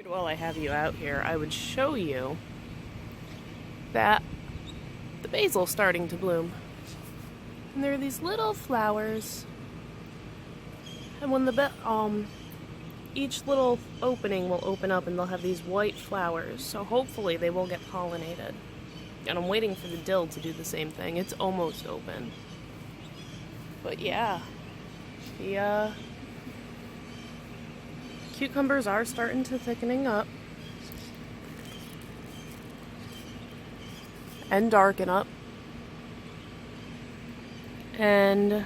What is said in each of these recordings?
While I have you out here, I would show you that the basil's starting to bloom. And there are these little flowers. And when each little opening will open up and they'll have these white flowers. So hopefully they will get pollinated. And I'm waiting for the dill to do the same thing. It's almost open. But yeah, the cucumbers are starting to thickening up and darken up, and I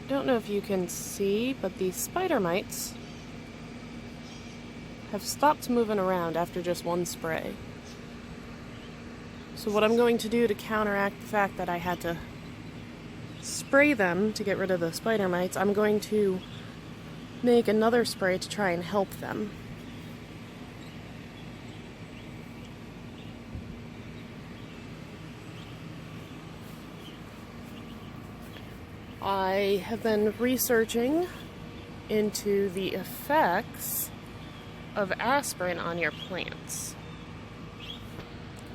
don't know if you can see, but the spider mites have stopped moving around after just one spray. So what I'm going to do to counteract the fact that I had to spray them to get rid of the spider mites, I'm going to make another spray to try and help them. I have been researching into the effects of aspirin on your plants.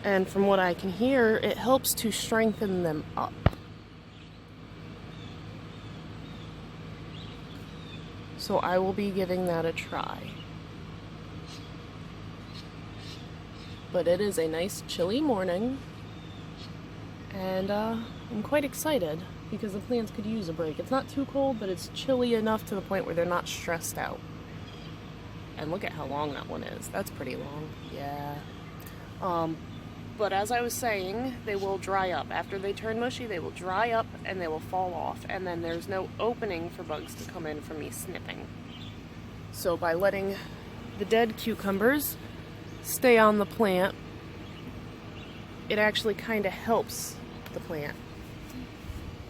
And from what I can hear, it helps to strengthen them up. So I will be giving that a try. But it is a nice chilly morning, and I'm quite excited because the plants could use a break. It's not too cold, but it's chilly enough to the point where they're not stressed out. And look at how long that one is. That's pretty long. Yeah. But as I was saying, they will dry up. After they turn mushy, they will dry up and they will fall off. And then there's no opening for bugs to come in from me snipping. So by letting the dead cucumbers stay on the plant, it actually kind of helps the plant.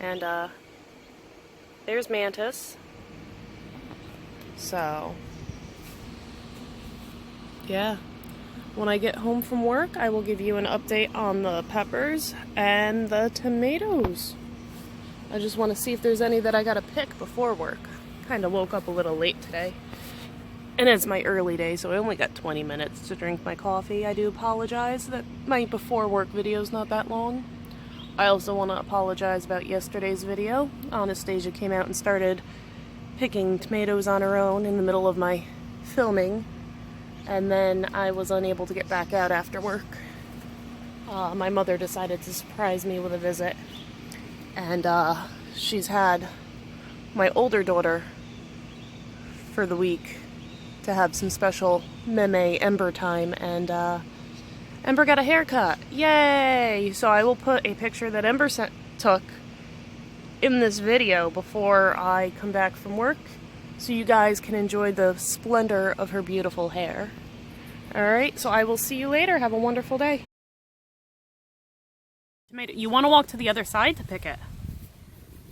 And there's Mantis. So, yeah. When I get home from work, I will give you an update on the peppers and the tomatoes. I just want to see if there's any that I gotta pick before work. Kind of woke up a little late today. And it's my early day, so I only got 20 minutes to drink my coffee. I do apologize that my before work video is not that long. I also want to apologize about yesterday's video. Anastasia came out and started picking tomatoes on her own in the middle of my filming. And then I was unable to get back out after work. My mother decided to surprise me with a visit. And she's had my older daughter for the week to have some special meme Ember time. And Ember got a haircut. Yay! So I will put a picture that Ember took in this video before I come back from work, so you guys can enjoy the splendor of her beautiful hair. Alright, so I will see you later. Have a wonderful day. Tomato. You want to walk to the other side to pick it.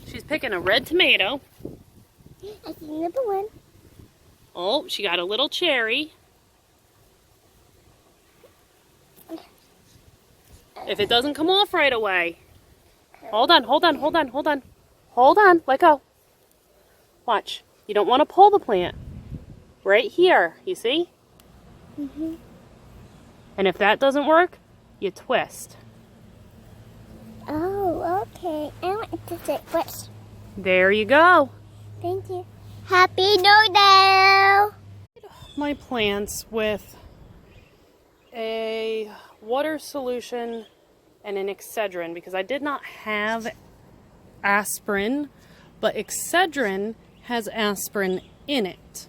She's picking a red tomato. I see number one. Oh, she got a little cherry. If it doesn't come off right away. Hold on, hold on, hold on, hold on. Hold on, let go. Watch. You don't want to pull the plant. Right here, you see? Mm-hmm. And if that doesn't work, you twist. Oh, okay. I want to say first. There you go. Thank you. Happy New Year! My plants with a water solution and an Excedrin, because I did not have aspirin, but Excedrin has aspirin in it.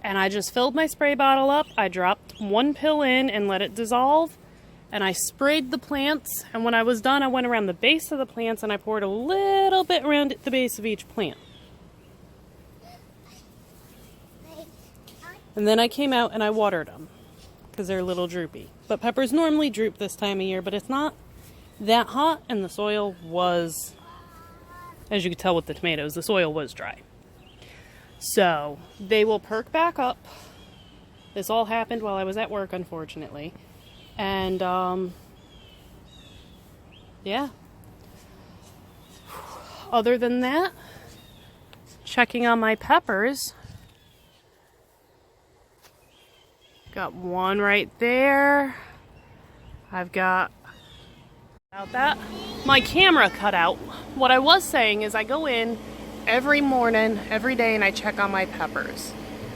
And I just filled my spray bottle up, I dropped one pill in and let it dissolve, and I sprayed the plants, and when I was done I went around the base of the plants and I poured a little bit around the base of each plant. And then I came out and I watered them, because they're a little droopy. But peppers normally droop this time of year, but it's not that hot, and the soil was, as you could tell with the tomatoes, the soil was dry. So they will perk back up. This all happened while I was at work, unfortunately. And yeah. Other than that, checking on my peppers. Got one right there. I've got about that. My camera cut out. What I was saying is I go in every morning, every day, and I check on my peppers.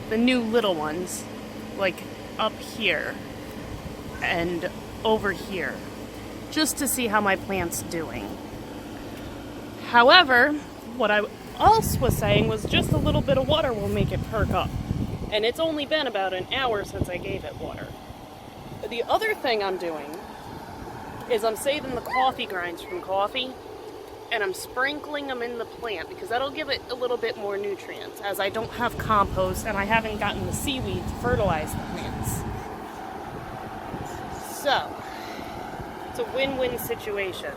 The new little ones, like up here and over here, just to see how my plant's doing. However, what I else was saying was just a little bit of water will make it perk up. And it's only been about an hour since I gave it water. The other thing I'm doing is I'm saving the coffee grinds from coffee and I'm sprinkling them in the plant because that'll give it a little bit more nutrients, as I don't have compost and I haven't gotten the seaweed to fertilize the plants. So, it's a win-win situation.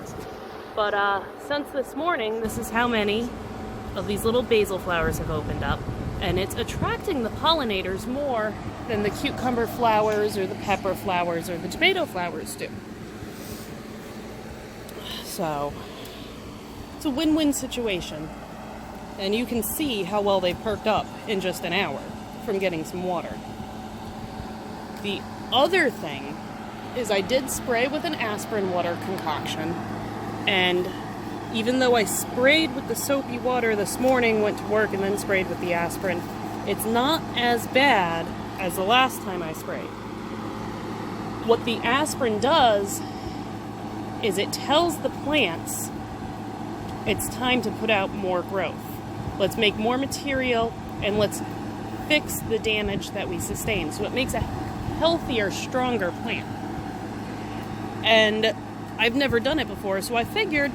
But since this morning, this is how many of these little basil flowers have opened up, and it's attracting the pollinators more than the cucumber flowers or the pepper flowers or the tomato flowers do. So, it's a win-win situation. And you can see how well they've perked up in just an hour from getting some water. The other thing is I did spray with an aspirin water concoction, and even though I sprayed with the soapy water this morning, went to work and then sprayed with the aspirin, it's not as bad as the last time I sprayed. What the aspirin does is it tells the plants it's time to put out more growth. Let's make more material and let's fix the damage that we sustain. So it makes a healthier, stronger plant. And I've never done it before, so I figured,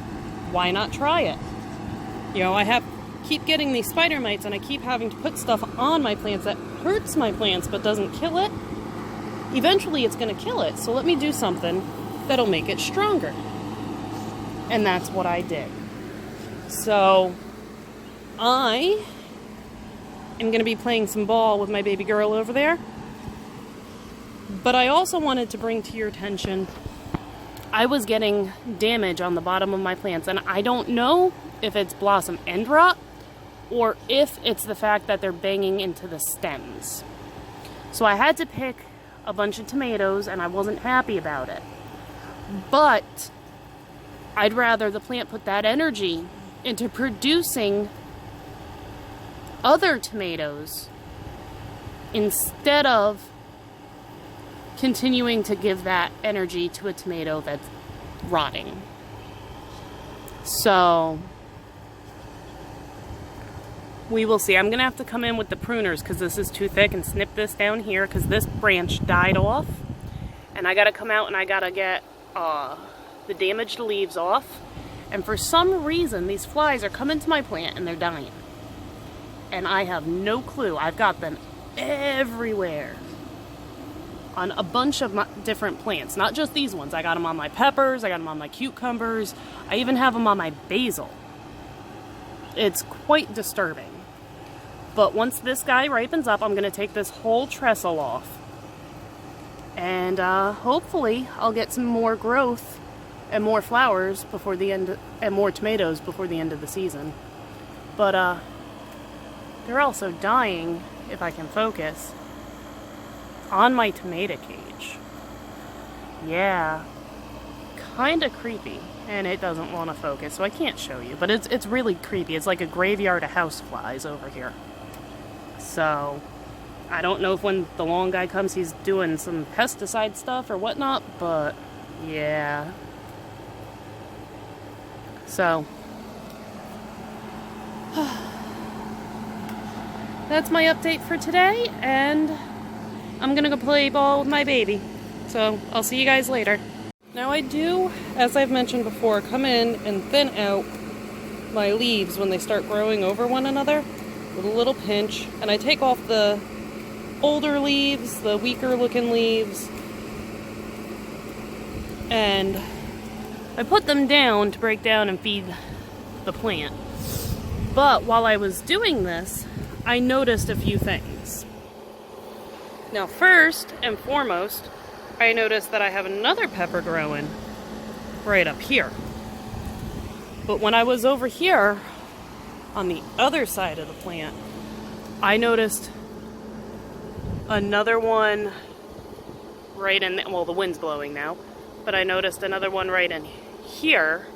why not try it? You know, I keep getting these spider mites and I keep having to put stuff on my plants that hurts my plants but doesn't kill it. Eventually it's going to kill it, so let me do something that'll make it stronger. And that's what I did. So I am going to be playing some ball with my baby girl over there. But I also wanted to bring to your attention, I was getting damage on the bottom of my plants, and I don't know if it's blossom end rot or if it's the fact that they're banging into the stems. So I had to pick a bunch of tomatoes and I wasn't happy about it. But I'd rather the plant put that energy into producing other tomatoes instead of continuing to give that energy to a tomato that's rotting. So we will see. I'm gonna have to come in with the pruners because this is too thick and snip this down here because this branch died off, and I gotta come out and I gotta get the damaged leaves off. And for some reason these flies are coming to my plant and they're dying, and I have no clue. I've got them everywhere on a bunch of different plants, not just these ones. I got them on my peppers, I got them on my cucumbers, I even have them on my basil. It's quite disturbing. But once this guy ripens up, I'm going to take this whole trestle off. And hopefully I'll get some more growth and more flowers before the end, and more tomatoes before the end of the season. But they're also dying, if I can focus, on my tomato cage. Yeah, kind of creepy, and it doesn't want to focus, so I can't show you, but it's really creepy. It's like a graveyard of houseflies over here. So I don't know if when the long guy comes he's doing some pesticide stuff or whatnot, but yeah. So that's my update for today, and I'm gonna go play ball with my baby. So I'll see you guys later. Now I do, as I've mentioned before, come in and thin out my leaves when they start growing over one another with a little pinch, and I take off the older leaves, the weaker looking leaves, and I put them down to break down and feed the plant. But while I was doing this, I noticed a few things. Now, first and foremost, I noticed that I have another pepper growing right up here. But when I was over here on the other side of the plant, I noticed another one right in, well, the wind's blowing now, but I noticed another one right in here,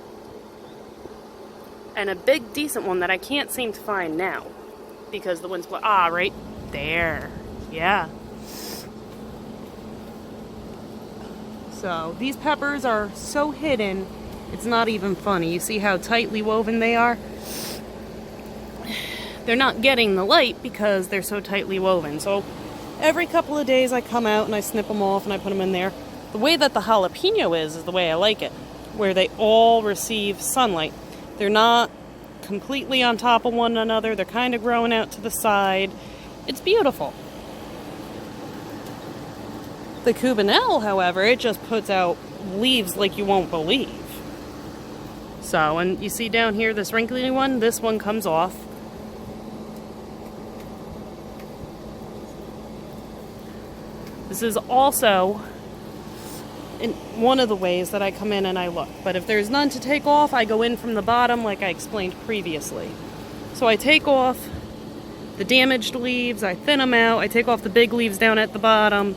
and a big decent one that I can't seem to find now because the wind's blowing. Ah, right there. Yeah. So these peppers are so hidden, it's not even funny. You see how tightly woven they are? They're not getting the light because they're so tightly woven. So every couple of days I come out and I snip them off and I put them in there. The way that the jalapeno is the way I like it, where they all receive sunlight. They're not completely on top of one another. They're kind of growing out to the side. It's beautiful. The Cubanelle, however, it just puts out leaves like you won't believe. So, and you see down here this wrinkly one, this one comes off. This is also in one of the ways that I come in and I look. But if there's none to take off, I go in from the bottom like I explained previously. So I take off the damaged leaves, I thin them out, I take off the big leaves down at the bottom.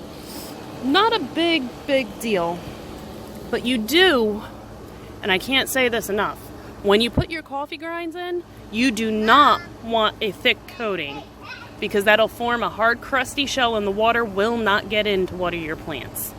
Not a big deal, but you do, and I can't say this enough, when you put your coffee grinds in, you do not want a thick coating because that'll form a hard crusty shell and the water will not get in to water your plants.